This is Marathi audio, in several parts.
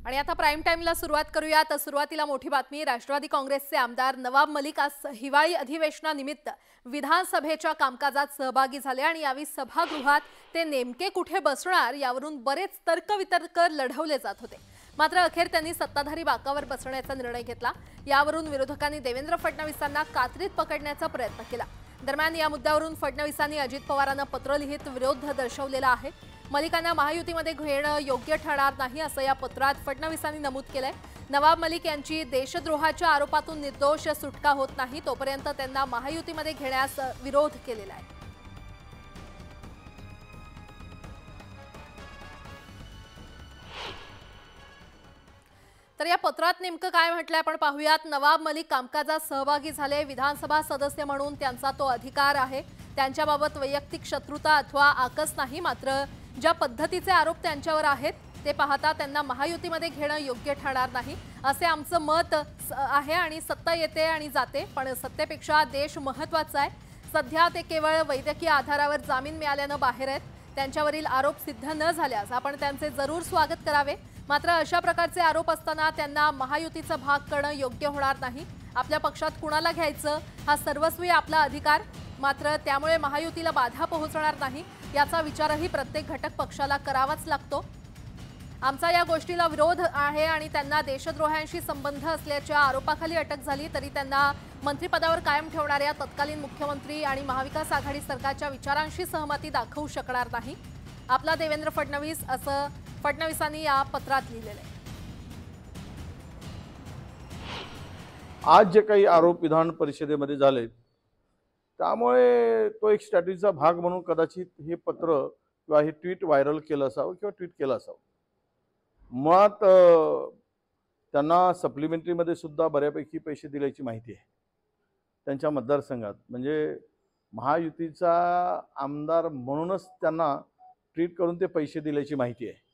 आणि आता प्राइम टाइमला सुरुवात करूया। तर सुरुवातीला मोठी बातमी, राष्ट्रवादी काँग्रेसचे आमदार नवाब मलिक आज हिवाळी अधिवेशनानिमित्त विधानसभेच्या कामकाजात सहभागी झाले आणि यावेळी सभागृहात ते नेमके कुठे बसणार यावरून बरेच तर्कवितर्क लढवले जात होते। मात्र अखेर त्यांनी सत्ताधारी बाकावर बसण्याचा निर्णय घेतला। यावरून विरोधकांनी देवेंद्र फडणवीसांना कात्रीत पकडण्याचा प्रयत्न केला। दरम्यान या मुद्द्यावरून फडणवीसांनी अजित पवारांना पत्र लिहित विरोध दर्शवलेला आहे। मलिकांना महायुतीमध्ये घेणं योग्य ठरणार नाही असं या पत्रात फडणवीसांनी नमूद केलंय। नवाब मलिक यांची देशद्रोहाच्या आरोपातून निर्दोष सुटका होत नाही तोपर्यंत त्यांना महायुतीमध्ये घेण्यास विरोध केलेला आहे। तर या पत्रात नेमकं काय म्हटलंय आपण पाहूयात। नवाब मलिक कामकाजात सहभागी झाले, विधानसभा सदस्य म्हणून त्यांचा तो अधिकार आहे। त्यांच्याबाबत वैयक्तिक शत्रुता अथवा आकस नाही, मात्र ज्या पद्धतीचे आरोप त्यांच्यावर आहेत ते पाहता त्यांना महायुतीमध्ये घेणं योग्य ठरणार नाही असे आमचं मत आहे। आणि सत्ता येते आणि जाते, पण सत्तेपेक्षा देश महत्त्वाचा आहे। सध्या ते केवळ वैद्यकीय आधारावर जामीन मिळाल्यानं बाहेर आहेत। त्यांच्यावरील आरोप सिद्ध न झाल्यास आपण त्यांचे जरूर स्वागत करावे, मात्र अशा प्रकारचे आरोप असताना त्यांना महायुतीचा भाग करणं योग्य होणार नाही। आपल्या पक्षात कुणाला घ्यायचं हा सर्वस्वी आपला अधिकार, मात्र त्यामुळे महायुतीला बाधा पोहोचणार नाही याचा विचारही प्रत्येक घटक पक्षाला करावाच लागतो। आमचा या गोष्टीला विरोध आहे आणि त्यांना देशद्रोहांशी संबंध असल्याच्या आरोपाखाली अटक झाली तरी त्यांना मंत्रिपदावर कायम ठेवणाऱ्या तत्कालीन मुख्यमंत्री आणि महाविकास आघाडी सरकारच्या विचारांशी सहमती दाखवू शकणार नाही। आपला देवेंद्र फडणवीस असं फडणवीसांनी या पत्रात लिहिलेलं आहे। आज जे काही आरोप विधान परिषदेमध्ये झाले त्यामुळे तो एक स्ट्रॅटेजीचा भाग म्हणून कदाचित हे पत्र किंवा हे ट्विट व्हायरल केलं असावं किंवा ट्विट केलं असावं। मुळात त्यांना सप्लिमेंटरीमध्ये सुद्धा बऱ्यापैकी पैसे दिल्याची माहिती आहे त्यांच्या मतदारसंघात, म्हणजे महायुतीचा आमदार म्हणूनच त्यांना ट्विट करून ते पैसे दिल्याची माहिती आहे।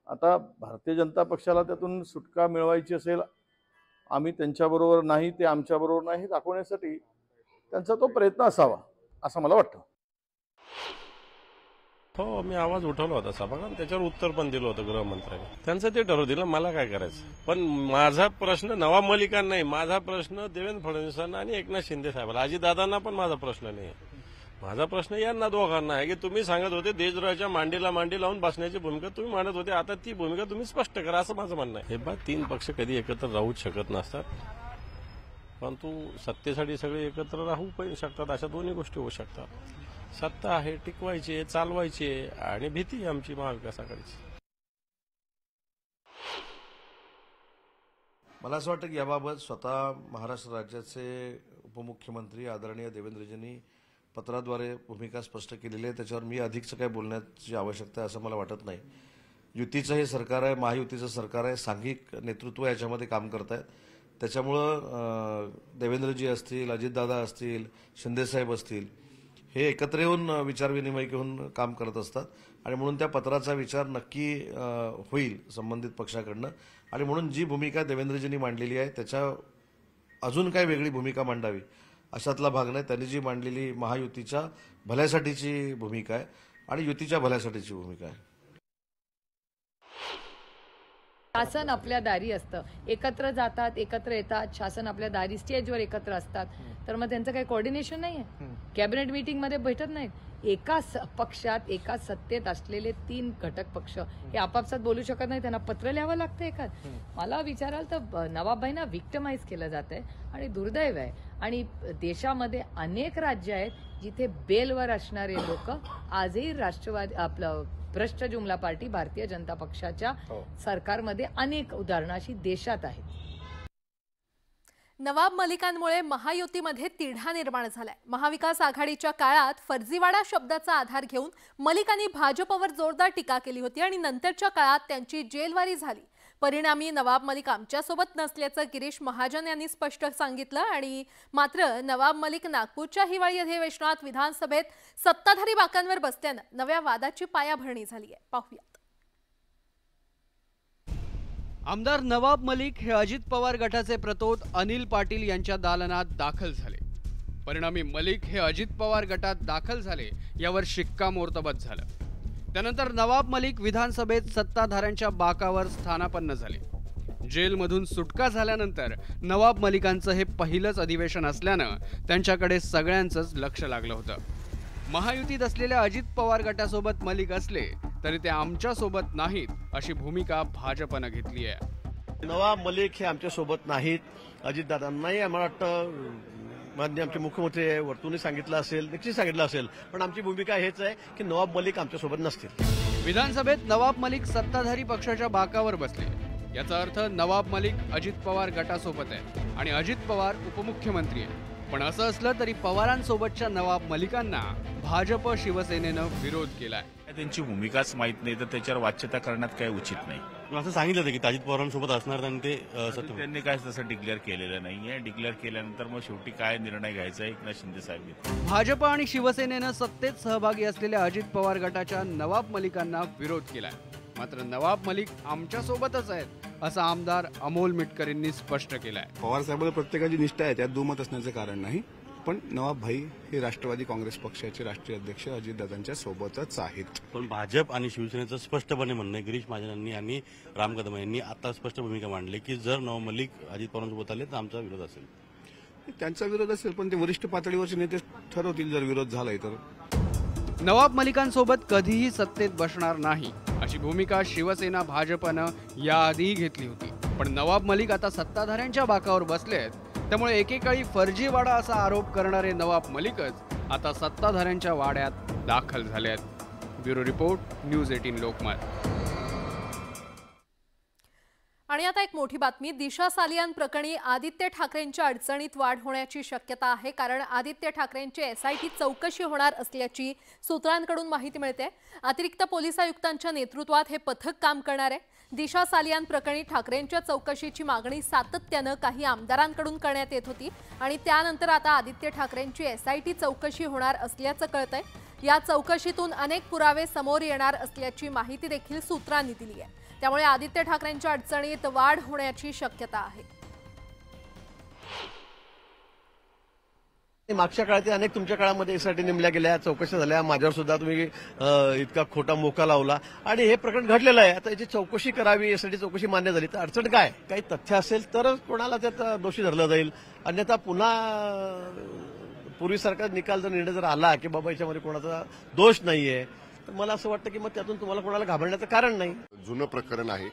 आता भारतीय जनता पक्षाला त्यातून सुटका मिळवायची असेल, आम्ही त्यांच्याबरोबर नाही ते आमच्याबरोबर नाही हे दाखवण्यासाठी त्यांचा तो प्रयत्न असावा असं मला वाटतं। हो, मी आवाज उठवला होता सभागृहात, त्याच्यावर उत्तर पण दिलं होतं गृहमंत्र्यांनी। त्यांचं ते ठरवतील, मला काय करायचं। पण माझा प्रश्न नवाब मलिकांना नाही, माझा प्रश्न देवेंद्र फडणवीसांना आणि एकनाथ शिंदे साहेबांना, अजितदादांना पण माझा प्रश्न नाही। माझा प्रश्न यांना दोघांना आहे की तुम्ही सांगत होते देशद्रोहाच्या मांडीला मांडी लावून बसण्याची भूमिका तुम्ही मांडत होते, आता ती भूमिका तुम्ही स्पष्ट करा असं माझं म्हणणं आहे। हे बघ, तीन पक्ष कधी एकत्र राहूच शकत नसतात, परंतु सत्तेसाठी सगळे एकत्र राहू पण शकतात। अशा दोन्ही गोष्टी होऊ शकतात। सत्ता आहे, टिकवायची आहे, चालवायची आहे, आणि भीती आमची महाविकास आघाडीची। मला असं वाटतं की याबाबत स्वतः महाराष्ट्र राज्याचे उपमुख्यमंत्री आदरणीय देवेंद्रजींनी पत्राद्वारे भूमिका स्पष्ट केलेली आहे। त्याच्यावर मी अधिकचं काय बोलण्याची आवश्यकता आहे असं मला वाटत नाही। युतीचं हे सरकार आहे, महायुतीचं सरकार आहे, सांघिक नेतृत्व याच्यामध्ये काम करत आहेत। त्याच्यामुळं देवेंद्रजी असतील, अजितदादा असतील, शिंदेसाहेब असतील, हे एकत्र येऊन विचारविनिमय घेऊन काम करत असतात आणि म्हणून त्या पत्राचा विचार नक्की होईल संबंधित पक्षाकडनं। आणि म्हणून जी भूमिका देवेंद्रजींनी मांडलेली आहे त्याच्या अजून काय वेगळी भूमिका मांडावी अशातला भाग नाही। त्यांनी जी मांडलेली महायुतीच्या भल्यासाठीची भूमिका आहे आणि युतीच्या भल्यासाठीची भूमिका आहे। शासन आपल्या दारी असतं, एकत्र जातात, एकत्र येतात, शासन आपल्या दारी स्टेजवर एकत्र असतात, तर मग त्यांचं काही कोऑर्डिनेशन नाहीये, कॅबिनेट मीटिंग मध्ये भेटत नाहीत। एका पक्षात एका सत्तेत असलेले तीन घटक पक्ष हे आपापसात बोलू शकत नाही, त्यांना पत्र लिहावं लागतं एकाच। मला विचाराल तर नवाबभाईंना विक्टिमाइज केलं जात आहे आणि दुर्दैव आहे। आणि देशामध्ये अनेक राज्य आहेत जिथे बेलवर असणारे लोक आजही राष्ट्रवादी आपलं भ्रष्ट जुमला पार्टी भारतीय जनता पक्षाच्या सरकारमध्ये अनेक उदाहरणं अशी देशात आहेत। नवाब मलिकांमुळे महायुतीमध्ये तिढा निर्माण झालाय। महाविकास आघाडीच्या काळात फर्जीवाडा शब्दाचा आधार घेऊन मलिकांनी भाजपवर जोरदार टीका केली होती आणि नंतरच्या काळात त्यांची जेलवारी झाली। परिणामी नवाब मलिक आमच्यासोबत नसल्याचं गिरीश महाजन यांनी स्पष्ट सांगितलं। आणि मात्र नवाब मलिक नागपूरच्या हिवाळी अधिवेशनात विधानसभेत सत्ताधारी बाकांवर बसल्यानं नव्या वादाची पायाभरणी झाली आहे। पाहूयात। आमदार नवाब मलिक हे अजित पवार गटाचे प्रतोद अनिल पाटील यांच्या दालनात दाखल झाले। परिणामी मलिक हे अजित पवार गटात दाखल झाले यावर शिक्कामोर्तब झालं। त्यानंतर नवाब मलिक विधानसभेत सत्ताधाऱ्यांच्या बाकावर स्थानापन्न झाले. जेलमधून सुटका झाल्यानंतर नवाब मलिकांचं हे पहिलंच अधिवेशन असल्यानं त्यांच्याकडे सगळ्यांचंच लक्ष लागलं होतं. महायुतीत असलेल्या अजित पवार गटासोबत मलिक असले तरी ते आमच्यासोबत नाहीत अशी भूमिका भाजपनं घेतली आहे. नवाब मलिक हे आमच्या सोबत नाहीत, अजितदादांनाही आम्हाला वाटतं माननीय आमचे मुख्यमंत्री वर्तुनी सांगितलं असेल, निश्चित सांगितलं असेल, पण आमची भूमिका हेच आहे की नवाब मलिक आमच्यासोबत नसतील. विधानसभेत नवाब मलिक सत्ताधारी पक्षाच्या बाकावर बसले. याचा अर्थ नवाब मलिक अजित पवार गटासोबत आहे आणि अजित पवार उपमुख्यमंत्री आहे. पण असं असलं तरी पवारांसोबतच्या नवाब मलिकांना भाजप शिवसेनेनं विरोध केलाय. त्यांची भूमिकाच माहीत नाही तर त्याच्यावर वाच्यता करण्यात काही उचित नाही. असं सांगितलं होतं की अजित पवारांसोबत असणार आणि ते त्यांनी काय तसं डिक्लेअर केलेलं नाहीये. डिक्लेअर केल्यानंतर मग शेवटी काय निर्णय घ्यायचा एकनाथ शिंदे साहेब. भाजप आणि शिवसेनेनं सत्तेत सहभागी असलेल्या अजित पवार गटाच्या नवाब मलिकांना विरोध केलाय. मात्र नवाब मलिक आमच्यासोबतच आहेत असं आमदार अमोल मिटकर यांनी स्पष्ट केलंय. पवार साहेबांना प्रत्येकाची निष्ठा आहे, त्यात दुमत असण्याचं कारण नाही. पण नवाब भाई हे राष्ट्रवादी काँग्रेस पक्षाचे राष्ट्रीय अध्यक्ष अजितदादांच्या सोबतच आहेत. पण भाजप आणि शिवसेनेचं स्पष्टपणे म्हणणं आहे, गिरीश महाजनांनी आणि राम कदम यांनी आता स्पष्ट भूमिका मांडली की जर नवाब मलिक अजित पवारांसोबत आले तर आमचा विरोध असेल. त्यांचा विरोध असेल पण ते वरिष्ठ पातळीवरचे नेते ठरवतील जर विरोध झालाय तर. नवाब मलिकांसोबत कधीही सत्तेत बसणार नाही अशी भूमिका शिवसेना भाजपनं याआधी घेतली होती. पण नवाब मलिक आता सत्ताधाऱ्यांच्या बाकावर बसलेत, त्यामुळे एकेकाळी फर्जीवाडा असा आरोप करणारे नवाब मलिकच आता सत्ताधाऱ्यांच्या वाड्यात दाखल झाले आहेत. Bureau report, news 18 Lokmat. आणि आता एक मोठी बातमी. दिशा सालियान प्रकरणी आदित्य ठाकरेंच्या अडचणीत वाढ होण्याची शक्यता आहे. कारण आदित्य ठाकरेंची SIT चौकशी होणार असल्याची सूत्रांकडून माहिती मिळते. अतिरिक्त पोलीस आयुक्तांच्या नेतृत्वात हे पथक काम करणार आहे. दिशा सालियान प्रकरणी ठाकरेंच्या चौकशीची मागणी सातत्यानं काही आमदारांकडून करण्यात येत होती आणि त्यानंतर आता आदित्य ठाकरेंची SIT चौकशी होणार असल्याचं कळतंय. या चौकशीतून अनेक पुरावे समोर येणार असल्याची माहिती देखील सूत्रांनी दिली आहे. त्यामुळे आदित्य ठाकरेंच्या अडचणीत वाढ होण्याची शक्यता आहे. मागच्या काळात अनेक तुमच्या काळामध्ये SIT नेमल्या गेल्या, चौकशा झाल्या, माझ्यावर सुद्धा तुम्ही इतका खोटा मोका लावला आणि हे प्रकरण घडलेलं आहे. आता याची चौकशी करावी, SIT चौकशी मान्य झाली तर अडचण काय? काही तथ्य असेल तरच कोणाला त्यात दोषी धरलं जाईल. अन्यथा पुन्हा पूर्वीसारखा निकाल जर निर्णय जर आला की बाबा याच्यामध्ये कोणाचा दोष नाहीये तर मला असं वाटतं की मग त्यातून तुम्हाला कोणाला घाबरण्याचं कारण नाही. जुनं प्रकरण आहे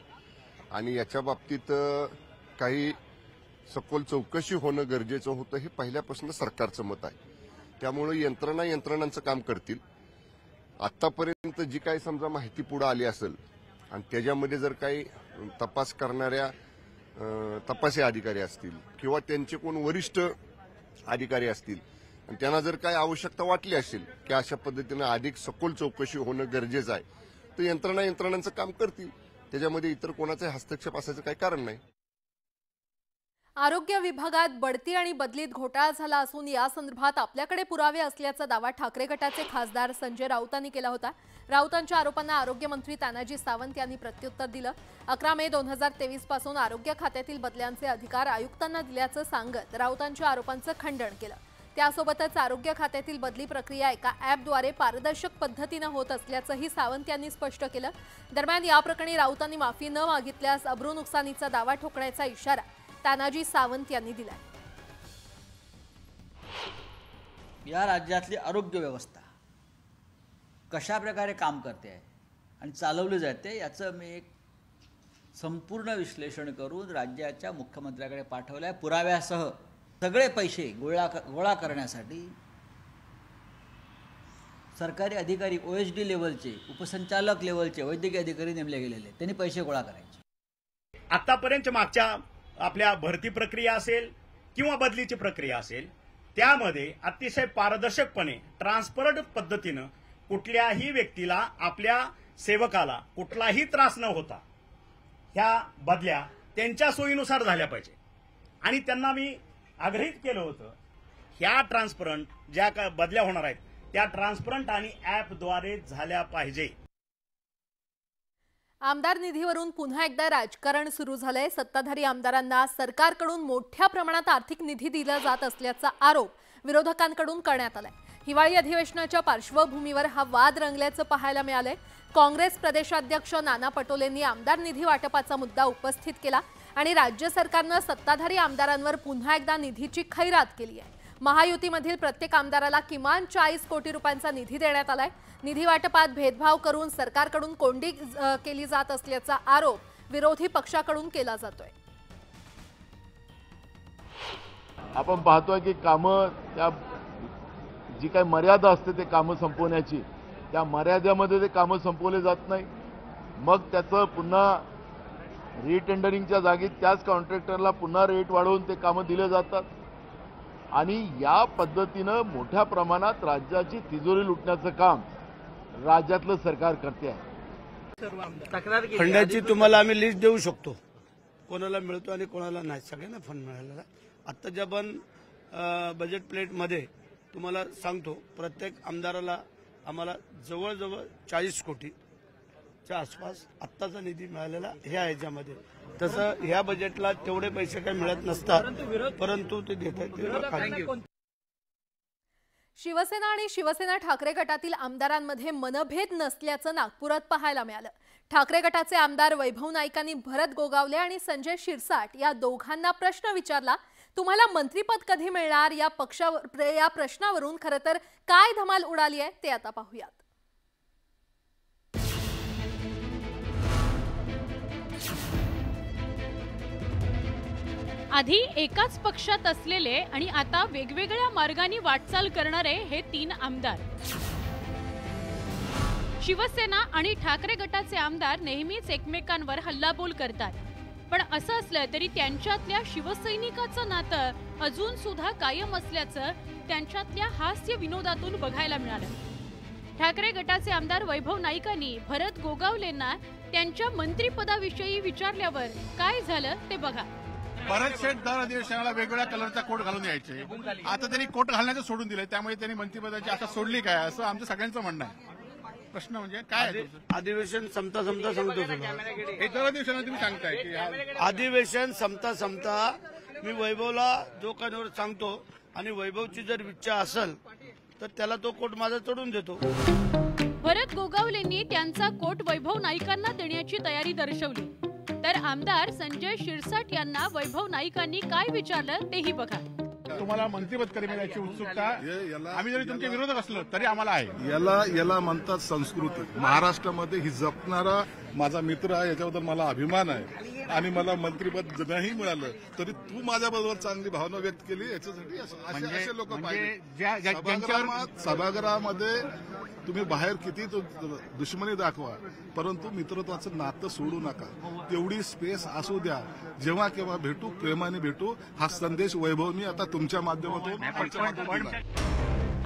आणि याच्या बाबतीत काही सखोल चौकशी होणं गरजेचं होतं हे पहिल्यापासून सरकारचं मत आहे. त्यामुळे यंत्रणांचं काम करतील. आतापर्यंत जी काही समजा माहिती पुढे आली असेल आणि त्याच्यामध्ये जर काही तपास करणाऱ्या तपासी अधिकारी असतील किंवा त्यांचे कोण वरिष्ठ अधिकारी असतील आणि त्यांना जर काही आवश्यकता वाटली असेल की अशा पद्धतीनं अधिक सखोल चौकशी होणं गरजेचं आहे तर यंत्रणांचं काम करतील. त्याच्यामध्ये इतर कोणाचा हस्तक्षेप असायचं काही कारण नाही. आरोग्य विभागात बढती आणि बदलीत घोटाळा झाला असून या संदर्भात आपल्याकडे पुरावे असल्याचा दावा ठाकरे गटाचे खासदार संजय राऊतांनी केला होता. राऊतांच्या आरोपांना आरोग्यमंत्री तानाजी सावंत यांनी प्रत्युत्तर दिलं. 11 मे 2023 पासून आरोग्य खात्यातील बदल्यांचे अधिकार आयुक्तांना दिल्याचं सांगत राऊतांच्या आरोपांचं खंडन केलं. त्यासोबतच आरोग्य खात्यातील बदली प्रक्रिया एका ॲपद्वारे पारदर्शक पद्धतीनं होत असल्याचंही सावंत यांनी स्पष्ट केलं. दरम्यान या प्रकरणी राऊतांनी माफी न मागितल्यास अब्रू नुकसानीचा दावा ठोकण्याचा इशारा तानाजी सावंत यांनी दिला. या राज्यातली आरोग्य व्यवस्था कशा प्रकारे काम करते आहे आणि चालवली जाते याचं मी एक संपूर्ण विश्लेषण करून राज्याच्या मुख्यमंत्र्याकडे पाठवलं आहे. पुराव्यासह सगळे पैसे गोळा करण्यासाठी सरकारी अधिकारी OSD लेवलचे, उपसंचालक लेवलचे वैद्यकीय अधिकारी नेमले गेलेले, त्यांनी पैसे गोळा करायचे. आतापर्यंत मागच्या आपल्या भरती प्रक्रिया असेल किंवा बदलीची प्रक्रिया असेल त्यामध्ये अतिशय पारदर्शकपणे ट्रान्सपरंट पद्धतीनं कुठल्याही व्यक्तीला, आपल्या सेवकाला कुठलाही त्रास न होता ह्या बदल्या त्यांच्या सोयीनुसार झाल्या पाहिजे. आणि त्यांना मी आग्रहित केलं होतं ह्या ट्रान्सपरंट ज्या बदल्या होणार आहेत त्या ट्रान्सपरंट आणि ॲपद्वारे झाल्या पाहिजे. आमदार निधीवरून पुन्हा एकदा राजकारण सुरू झालंय. सत्ताधारी आमदारांना सरकारकडून मोठ्या प्रमाणात आर्थिक निधी दिला जात असल्याचा आरोप विरोधकांकडून करण्यात आलाय. हिवाळी अधिवेशनाच्या पार्श्वभूमीवर हा वाद रंगल्याचं पाहायला मिळालंय। काँग्रेस प्रदेशाध्यक्ष नाना पटोलेंनी आमदार निधी वाटपाचा मुद्दा उपस्थित केला आणि राज्य सरकारनं सत्ताधारी आमदारांवर पुन्हा एकदा निधीची खैरात केली आहे। महायुतीमधील प्रत्येक आमदाराला किमान 40 कोटी रुपयांचा निधी देण्यात आलाय। निधी वाटपात भेदभाव करून सरकारकडून कोंडी केली जात असल्याचा आरोप विरोधी पक्षाकडून केला जातोय। आपण पाहतोय की कामं त्या जी काही मर्यादा असते ते कामं संपवण्याची, त्या मर्यादेमध्ये ते कामं संपवले जात नाही। मग त्याचं पुन्हा रिटेंडरिंगच्या जागी त्याच कॉन्ट्रॅक्टरला पुन्हा रेट वाढवून ते कामं दिले जातात आणि या पद्धतीनं मोठ्या प्रमाणात राज्याची तिजोरी लुटण्याचं काम राज्यातलं सरकार करते आहे। फंडाची तुम्हाला आम्ही लिस्ट देऊ शकतो, कोणाला मिळतो आणि कोणाला नाही, सगळ्यांना फंड मिळालेला। आत्ताच्या पण बजेट प्लेटमध्ये तुम्हाला सांगतो, प्रत्येक आमदाराला आम्हाला जवळजवळ 40 कोटीच्या आसपास आत्ताचा निधी मिळालेला हे आहे। याच्यामध्ये तसं ह्या बजेटला तेवढे पैसे काही मिळत नसतात, परंतु ते देत आहेत। शिवसेना आणि शिवसेना ठाकरे गटातील आमदारांमध्ये मनभेद नसल्याचं नागपुरात पाहायला मिळालं। ठाकरे गटाचे आमदार वैभव नाईकांनी भरत गोगावले आणि संजय शिरसाट या दोघांना प्रश्न विचारला, तुम्हाला मंत्रीपद कधी मिळणार या प्रश्नावरून खरं तर काय धमाल उडाली आहे ते आता पाहूयात। आधी एकाच पक्षात असलेले आणि आता वेगवेगळ्या मार्गाने वाटचाल करणारे हे 3 आमदार। शिवसेना आणि ठाकरे गटाचे आमदार नेहमीच एकमेकांवर हल्लाबोल करतात, पण असं असलं तरी त्यांच्यातल्या शिवसैनिकाचं नातं अजून सुद्धा कायम असल्याचं त्यांच्यातल्या हास्य विनोदातून बघायला मिळालं। ठाकरे गटाचे आमदार वैभव नाईकांनी भरत गोगावलेंना त्यांच्या मंत्रिपदाविषयी विचारल्यावर काय झालं ते बघा। भरत शेठ दर अधिवेशनाला वेगवेगळ्या कलरचा कोट घालून यायचे, आता त्यांनी कोट घालण्याचं सोडून दिलंय, त्यामुळे त्यांनी मंत्रिपदाची आता सोडली काय असं आमचं सगळ्यांचं म्हणणं आहे। प्रश्न म्हणजे काय अधिवेशन संपता संपता सांगतो हे दर अधिवेशनाला तुम्ही सांगताय की अधिवेशन संपता संपता मी वैभवला जो काही सांगतो आणि वैभवची जर इच्छा असेल तर त्याला तो कोट माझा चढून देतो। भरत गोगावलेंनी त्यांचा कोट वैभव नाईकांना देण्याची तयारी दर्शवली, तर आमदार संजय शिरसाट यांना वैभव नाईकांनी काय विचारलं तेही बघा। तुम्हाला मंत्रिपद कधी मिळायची उत्सुकता आम्ही जरी तुमच्या विरोधात असलो तरी आम्हाला आहे। याला म्हणतात संस्कृती। महाराष्ट्रामध्ये ही जपणारा माझा मित्र आहे, याच्याबद्दल मला अभिमान आहे आणि मला मंत्रिपद नाही मिळालं तरी तू माझ्याबरोबर चांगली भावना व्यक्त केली, याच्यासाठी असे लोक पाहिजे। सभागृहामध्ये तुम्ही बाहेर किती दुश्मनी दाखवा, परंतु मित्रत्वाचं नातं सोडू नका, तेवढी स्पेस असू द्या। जेव्हा केव्हा भेटू, प्रेमाने भेटू, हा संदेश वैभवनी आता तुमच्या माध्यमातून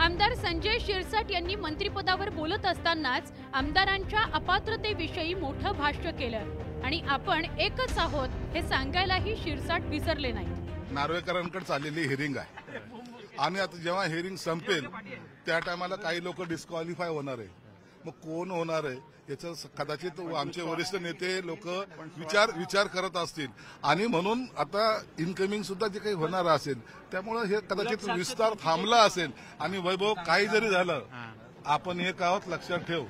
आमदार संजय शिरसाट यांनी मंत्रिपदावर बोलत असतानाच आमदारांच्या अपात्रतेविषयी मोठं भाष्य केलं आणि आपण एकच आहोत हे सांगायलाही शिरसाट विसरले नाही। नार्वेकरांकडे चाललेली हिअरिंग आहे आणि आता जेव्हा हिअरिंग संपेल त्या टायमाला काही लोक डिस्क्वालिफाय होणार आहे, मग कोण होणार आहे याचं कदाचित आमचे वरिष्ठ नेते लोक विचार करत असतील आणि म्हणून आता इनकमिंग सुद्धा जे काही होणार असेल त्यामुळे हे कदाचित विस्तार थांबला असेल आणि वैभव काही जरी झालं आपण एक आहोत लक्षात ठेव।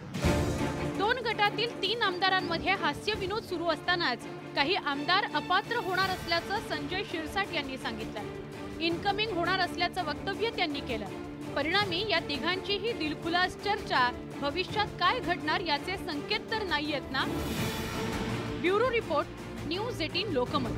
2 गटातील 3 आमदारांमध्ये हास्य विनोद सुरू असतानाच काही आमदार अपात्र होणार असल्याचं संजय शिरसाट यांनी सांगितलं। इनकमिंग होणार असल्याचं वक्तव्य त्यांनी केलं। परिणामी या तिघांचीही दिलखुलास चर्चा भविष्यात काय घडणार याचे संकेत तर नाहीयेत ना। Bureau report, news 18 Lokmat.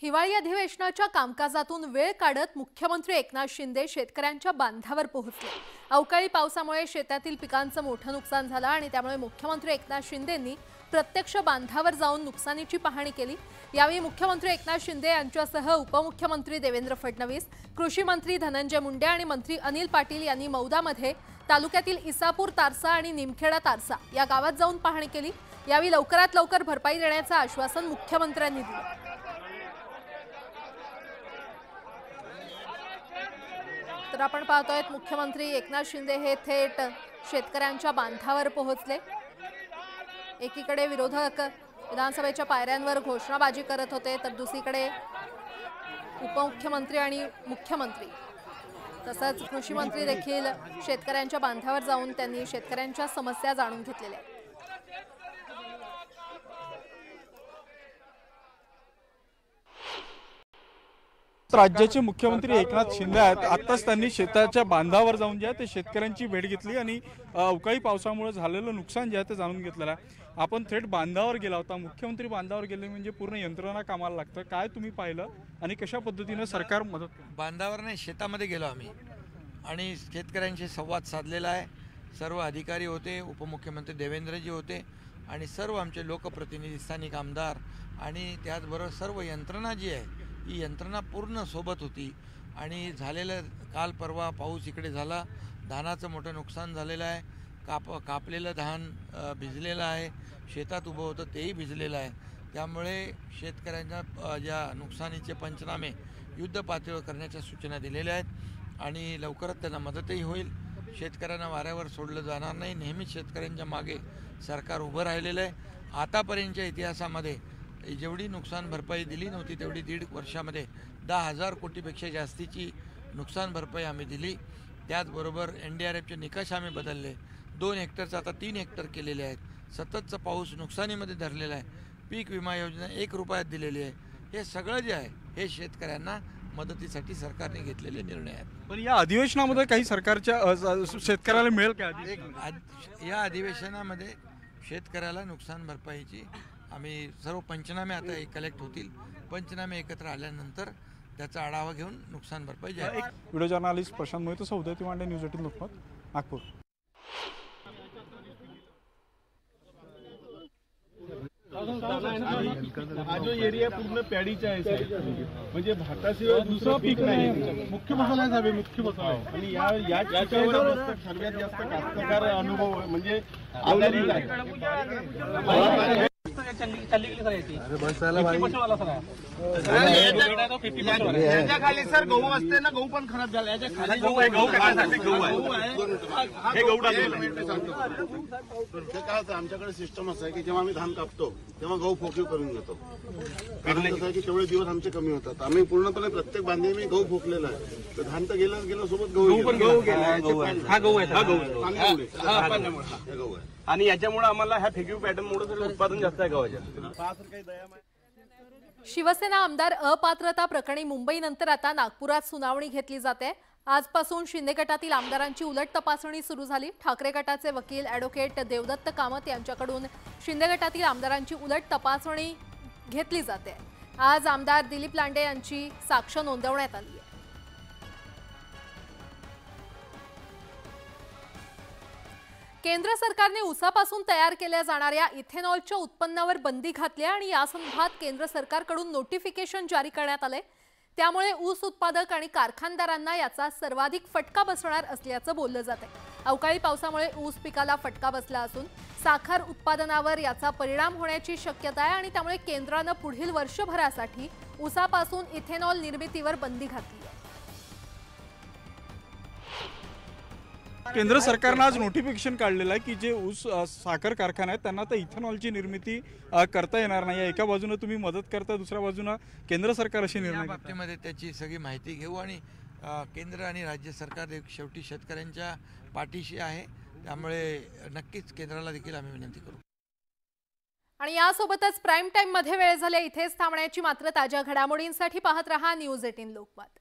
हिवाळी अधिवेशनाच्या कामकाजातून वेळ काढत मुख्यमंत्री एकनाथ शिंदे शेतकऱ्यांच्या बांधावर पोहोचले। अवकाळी पावसामुळे शेतातील पिकांचं मोठं नुकसान झालं आणि त्यामुळे मुख्यमंत्री एकनाथ शिंदेंनी प्रत्यक्ष बांधावर जाऊन नुकसानीची पाहणी केली। यावेळी मुख्यमंत्री एकनाथ शिंदे यांच्यासह उपमुख्यमंत्री देवेंद्र फडणवीस, कृषी मंत्री धनंजय मुंडे आणि मंत्री अनिल पाटील यांनी मौदामध्ये तालुक्यातील इसापूर तारसा आणि निमखेडा तारसा या गावात जाऊन पाहणी केली। यावेळी लवकरात लवकर भरपाई देण्याचं आश्वासन मुख्यमंत्र्यांनी दिलं। तर आपण पाहतोय मुख्यमंत्री एकनाथ शिंदे हे थेट शेतकऱ्यांच्या बांधावर पोहोचले। एकीकडे विरोधक विधानसभेच्या पायऱ्यांवर घोषणाबाजी करत होते तर दुसरीकडे उपमुख्यमंत्री आणि मुख्यमंत्री तसंच कृषी मंत्री देखील शेतकऱ्यांच्या बांधावर जाऊन त्यांनी शेतकऱ्यांच्या समस्या जाणून घेतलेल्या आहेत. राज्याचे मुख्यमंत्री एकनाथ शिंदे आहेत. आताच त्यांनी शेताच्या बांधावर जाऊन जे आहे ते शेतकऱ्यांची भेट घेतली आणि अवकाळी पावसामुळे झालेलं नुकसान जे आहे ते जाणून घेतलेलं आहे. आपण थेट बांधावर गेला होता. मुख्यमंत्री बांधावर गेले म्हणजे पूर्ण यंत्रणा कामाला लागतं. काय तुम्ही पाहिलं आणि कशा पद्धतीने सरकार मदत करतं? बांधावर नाही, शेतामध्ये गेलो आम्ही आणि शेतकऱ्यांशी संवाद साधलेला आहे. सर्व अधिकारी होते, उपमुख्यमंत्री देवेंद्रजी होते आणि सर्व आमचे लोकप्रतिनिधी, स्थानिक आमदार आणि त्याचबरोबर सर्व यंत्रणा जी आहे ही यंत्रणा पूर्ण सोबत होती. आणि झालेलं काल परवा पाऊस इकडे झाला, धानाचं मोठं नुकसान झालेलं आहे. कापलेलं धान भिजलेलं आहे, शेतात उभं होतं तेही भिजलेलं आहे. त्यामुळे शेतकऱ्यांच्या ज्या नुकसानीचे पंचनामे युद्ध पातळीवर करण्याच्या सूचना दिलेल्या आहेत आणि लवकरच त्यांना मदतही होईल. शेतकऱ्यांना वाऱ्यावर सोडलं जाणार नाही. नेहमीच शेतकऱ्यांच्या मागे सरकार उभं राहिलेलं आहे. आतापर्यंतच्या इतिहासामध्ये जेवढी नुकसान भरपाई दिली नव्हती तेवढी 1.5 वर्षामध्ये 10,000 कोटीपेक्षा जास्तीची नुकसान भरपाई आम्ही दिली. त्याचबरोबर NDRFचे निकष आम्ही बदलले. 2 हेक्टरचं आता 3 हेक्टर केलेले आहेत. सततचा पाऊस नुकसानीमध्ये धरलेला आहे. पीक विमा योजना 1 रुपयात दिलेली आहे. हे सगळं जे आहे हे शेतकऱ्यांना मदतीसाठी सरकारने घेतलेले निर्णय आहेत. पण या अधिवेशनामध्ये काही सरकारच्या शेतकऱ्याला मिळेल का? या अधिवेशनामध्ये शेतकऱ्याला नुकसान भरपाईची आम्ही सर्व पंचनामे आता कलेक्ट होतील. पंचनामे एकत्र आल्यानंतर त्याचा आढावा घेऊन नुकसान भरपाई जाईल. व्हिडिओ जर्नलिस्ट प्रशांत मोहिते, उदय मांडे, न्यूज 18 लोकमत, नागपूर. हा जो एरिया पूर्ण पॅडीचा आहे साहेब, म्हणजे भाताशिवाय दुसरं पीक नाही. मुख्य मसाला आहे साहेब, मुख्य मसाला आहे. आणि याच्यावर सर्वात जास्त कास्तकार अनुभव म्हणजे आधारित आहे. याच्या खाली सर गहू असते ना, गहू पण खराब झाला. याच्या खाली गहू आहे, गहू हे गहू टाकलेलं. ते काय होतं, आमच्याकडे सिस्टम असं आहे की जेव्हा आम्ही धान कापतो तेव्हा गहू फोकीव करून घेतो. कारण कसं आहे की तेवढे दिवस आमचे कमी होतात. आम्ही पूर्णपणे प्रत्येक बांधे मी गहू फोकलेला आहे. तर धान तर गेलं सोबत गहू पण गहू गेला. हा गहू आहे, गहू आहे. आणि याच्यामुळे आम्हाला ह्या फेक्यू पॅटर्नमुळे उत्पादन जास्त आहे गव्हाच्या. शिवसेना आमदार अपात्रता प्रकरणी मुंबईनंतर आता नागपुरात सुनावणी घेतली जाते. आजपासून शिंदे गटातील आमदारांची उलट तपासणी सुरू झाली. ठाकरे गटाचे वकील ॲडव्होकेट देवदत्त कामत यांच्याकडून शिंदे गटातील आमदारांची उलट तपासणी घेतली जाते. आज आमदार दिलीप लांडे यांची साक्ष नोंदवण्यात आली आहे. केंद्र सरकारने ऊसापासून तयार केल्या जाणाऱ्या इथेनॉलच्या उत्पन्नावर बंदी घातली आणि या संदर्भात केंद्र सरकारकडून नोटिफिकेशन जारी करण्यात आले. त्यामुळे ऊस उत्पादक आणि कारखानदारांना याचा सर्वाधिक फटका बसणार असल्याचं बोललं जातंय. अवकाळी पावसामुळे ऊस पिकाला फटका बसला असून साखर उत्पादनावर याचा परिणाम होण्याची शक्यता आहे आणि त्यामुळे केंद्रानं पुढील वर्षभरासाठी ऊसापासून इथेनॉल निर्मितीवर बंदी घातली आहे. केंद्र सरकारनं आज नोटिफिकेशन काढलेलं आहे की जे ऊस साखर कारखाने आहेत त्यांना तर इथेनॉलची निर्मिती करता येणार नाही. एका बाजूने तुम्ही मदत करता, दुसऱ्या बाजूने केंद्र सरकार अशी निर्णय घेतं. बाबतीमध्ये त्याची सगळी माहिती घेऊ आणि केंद्र आणि राज्य सरकार शेवटी शेतकऱ्यांच्या पाठीशी आहे. त्यामुळे नक्कीच केंद्राला देखील आम्ही विनंती करू. आणि यासोबतच प्राईम टाइम मध्ये वेळ झाले इथेच थांबण्याची. मात्र ताज्या घडामोडींसाठी पाहत रहा न्यूज 18 लोकमत.